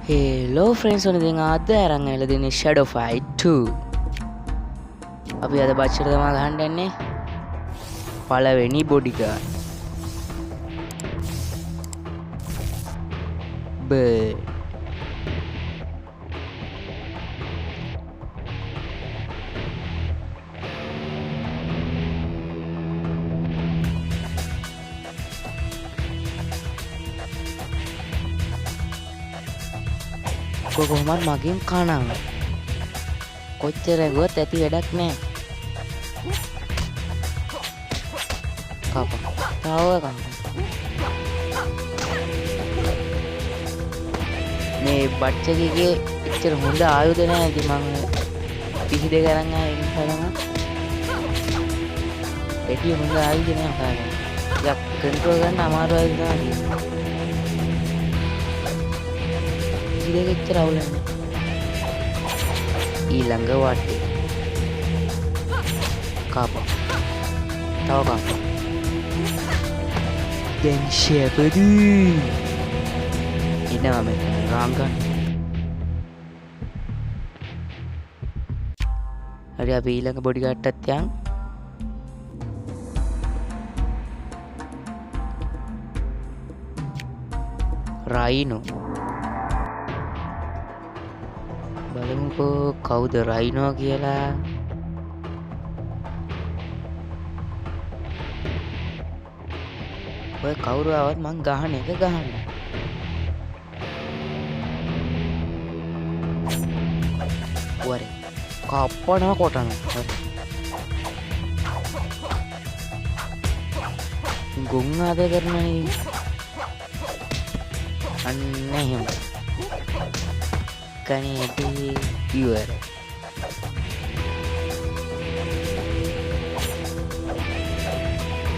Hello friends, ඉතින් අද අරන් ඇවිල්ලා දෙන්නේ Shadow Fight 2. අපි අද බච්චර තමයි ගහන්න යන්නේ. පළවෙනි bodyguard. Bird. කොහොමද මගෙන් කනවා කොච්චර ගොත් ඇති වැඩක් නෑ කපා තාව කන්න මේ බච්චකගේ එච්චර හොඳ ආයුධ නෑ ඉතින් මම පිහි දෙක අරන් ආයේ ඉන්නම එටිය හොඳ ආයුධ නෑ කාගේ යක් කන්ට්‍රෝල් ගන්න අමාරු ආයුධ තමයි දෙක එච්චර අවුල නැහැ ඊළඟ වටේ කපා තව කපා දැන් ෂෙපඩ් එනවා මෙතන රාංගන් හරි අපි ඊළඟ බොඩි ගාඩ්ටත් යන් රයිනෝ බලමුකෝ කවුද රයිනෝ කියලා ඔය කවුරු ආවත් මං ගහන එක ගහන්න වරේ කප්පනවා කොටනවා ගොන් ආද කරනනේ අන්න එහෙම කණේටි ඉවර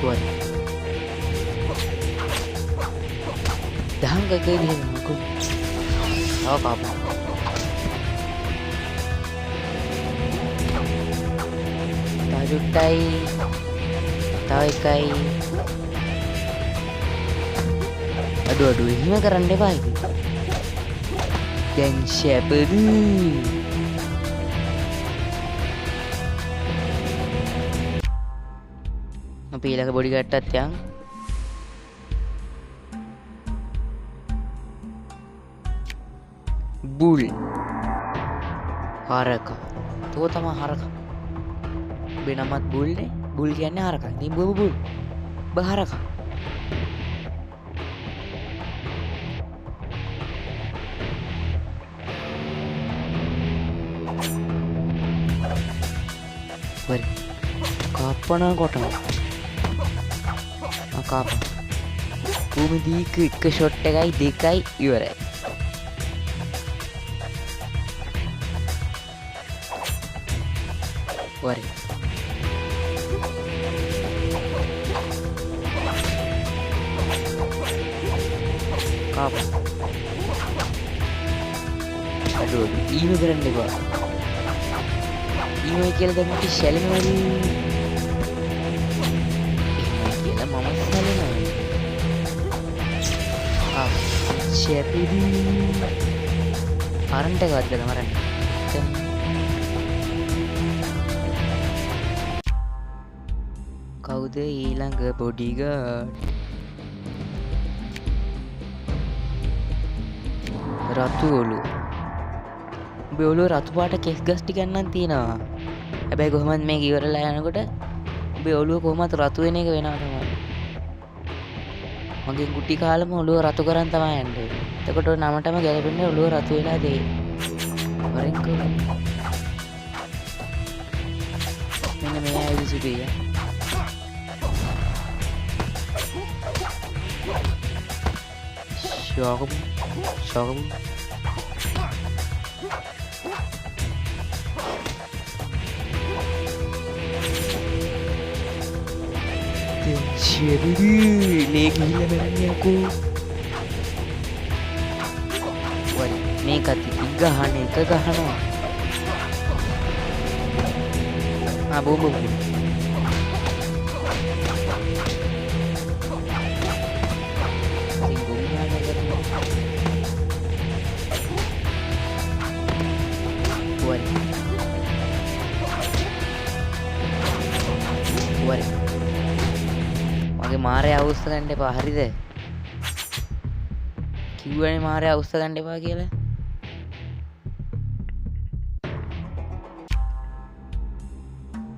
වරේ දහං ගගේ නේද තව කපා තාජුට්ටයි තව එකයි අඩු එහෙම කරන්න එපා ඉතින් දැන් ෂෙපඩ් අපි ඊළඟ බොඩි ගාඩ්ටත් යන් බුල් හරක තෝ තමයි හරක බෙනමත් බුල්නේ බුල් කියන්නේ හරක නේ බුල් බහරක වරි කප්පන කොටන කප භූමිදී එක ෂොට් එකයි දෙකයි ඉවරයි වරි කප අඩෝ ඊම කරන්න එපා ඊම කියලා දැම්මට ෂැලෙනවා එහෙම කියලා මම ෂැලෙනවා ෂෙපඩ් කරන්ට් එක වදලා මරන්න කවුද ඊළඟ බොඩිගාඩ් රතු ඔලු උඹේ ඔලුව රතු පාට කෙස් ගස් ටිකක් නම් තියෙනවා හැබැයි කොහොමද මේක ඉවරලා යනකොට උඹේ ඔලුව කොහොමද රතු වෙන එක වෙනවා තමයි මගේ කුටි කාලෙම ඔලුව රතු කරන් තමයි යන්නේ එතකොට නමටම ගැලපෙන්නේ ඔලුව රතු වෙලා දෙයි වරෙන් කොහොමද මෙන්න මේ ආයුධ සුපිය ශෝකම් ෂෙපඩ් නේ ගිහිල්ලා බලන්නේ අකෝ වරි මේක ඉතින් ගහන එක ගහනවා බෝම්බ වරේ මගේ මාරය අවුස්ස ගන්න එපා හරිද කිව්වනේ මාරය අවුස්ස ගන්න එපා කියලා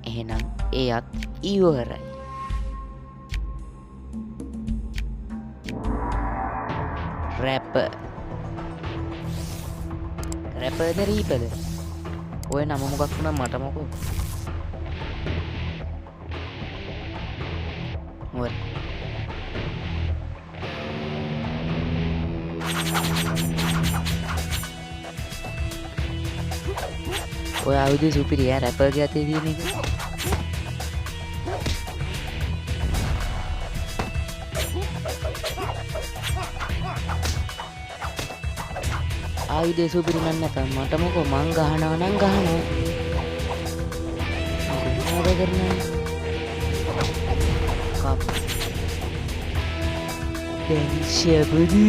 එහෙනම් එයත් ඉවරයි රැපර්ද රීපද ඔය නම මොකක් වුණා මට මොකෝ ඔය ඔය ආයුධ සුපිරි යා රැපර්ගේ අතේ තියෙන එක ආයුධය සුපිරි නම් නැත්නම් මට මොකෝ මං ගහනවා නම් ගහනවා මොකද කරන්නේ කප් දැන් ෂබුදු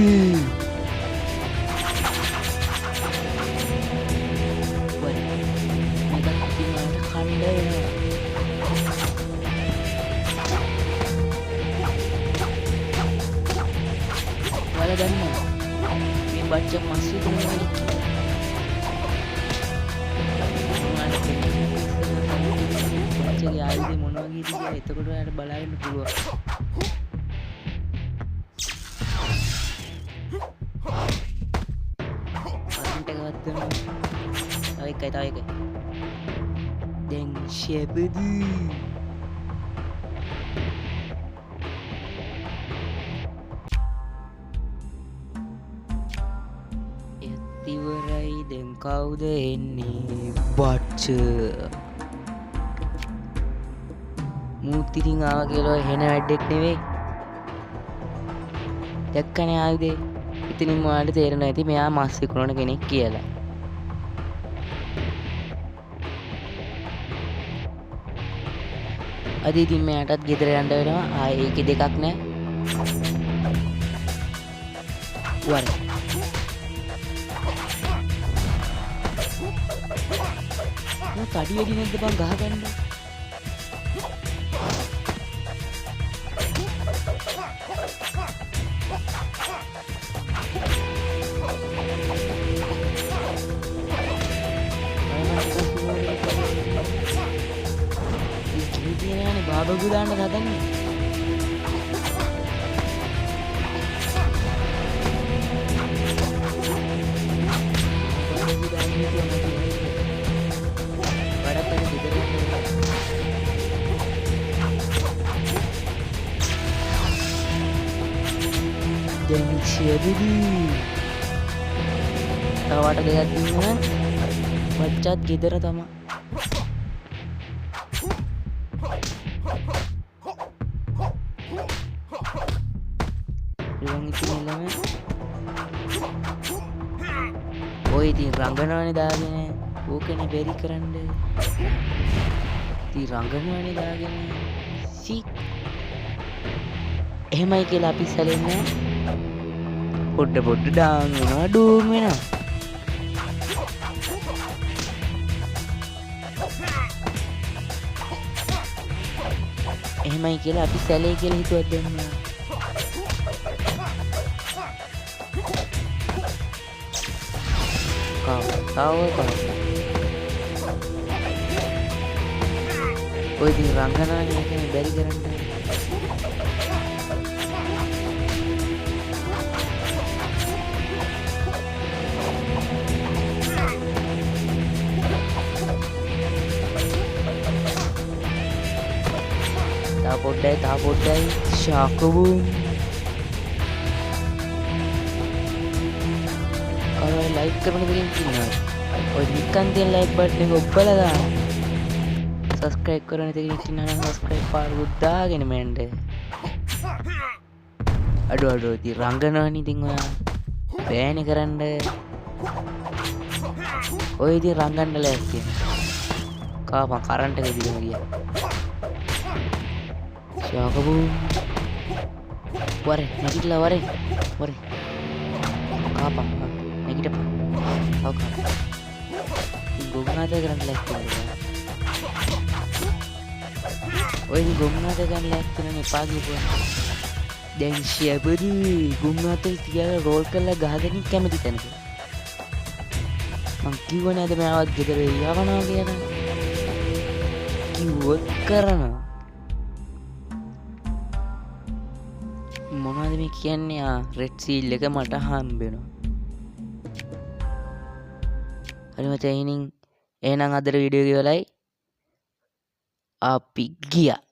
වල ගන්නවා මේ බච්ච මස්සු දුන්නා බච්චගේ ආයුධය මොන වගේද කියලා එතකොට ඔයාලට බලාගන්න පුළුවන් කරන්ට් එක ගත්තම තව එකයි දැන් ෂෙබදු ඉවරයි දැන් කවුද එන්නේ බච්ච මූත් ඉතින් ආවා කියලා එහෙන වැඩක් නෙවෙයි දැක්කනේ ආයුධේ ඉතින් මොයාලට තේරෙනවා ඇති මෙයා මස් විකුණන කෙනෙක් කියලා අද ඉතින් මෙයාටත් ගෙදර යන්න වෙනවා ආයේ ඒකේ දෙකක් නෑ වරේ කඩි වැඩි නැද්ද බං ගහගන්න ඉතින් බාබගු දාන්න හදන්නේ දැන් ෂෙබුදු තවට දෙයක් දිනන වච්චත් ගෙදර තමා ඉතින් ළමයි ඔය ඉතින් රංගනවනේ දාගෙන ඕකනේ බැරි කරන්න ඉතින් රංගනවනේ දාගෙන සී එහෙමයි කියලා අපි සැලෙන්නේ පොඩ්ඩ ඩාන් වෙනවා ඩූම් වෙනවා එහෙමයි කියලා අපි සැලේ කියලා හිතුවත් දෙන්නේ ඔය ඉතින් රංගනවනේ ඒකනේ බැරි කරන්න තා පොඩ්ඩයි ශාකබුම් ඔය ලයික් කරන දෙකින් ඉන්නවා ඔය නිකන් තියෙන ලයික් බටන් එක ඔබලා දාන්න සබස්ක්‍රයිබ් කරන දෙකින් ඉන්නවා නම් සබස්ක්‍රයිබ් පාරුත් දාගෙන මෙන්න අඩෝ ඉතින් රංගනවනේ ඉතින් ඔයා බෑනේ කරන්න ඔය ඉතින් රංගන්න ලෑස්ති කාපන් කරන්ට් එක දිගම ගියා ශාකබුම් වරේ නැගිටලා වරේ කාපන් නැගිටපන් ඔව් ගොගනාද කරන්න ලැස්ති ඔය ගොම්නාත ගන්න ලෑස්තින එපා කියපුවා. දැන් ෂෙබරි ගොම්නාතේ තියලා රෝල් කරලා ගහගෙන කැමති තැනක. මං කිව්වනේ අද මෙයාවත් ගෙදර යවනවා කියලා. කිව්වොත් කරනවා. මොනවද මේ කියන්නේ? රෙඩ් සීල් එක මට හම්බෙනවා. හරි මචං එහෙනම් අදට වීඩියෝ එක ඉවරයි. අපි ගියා.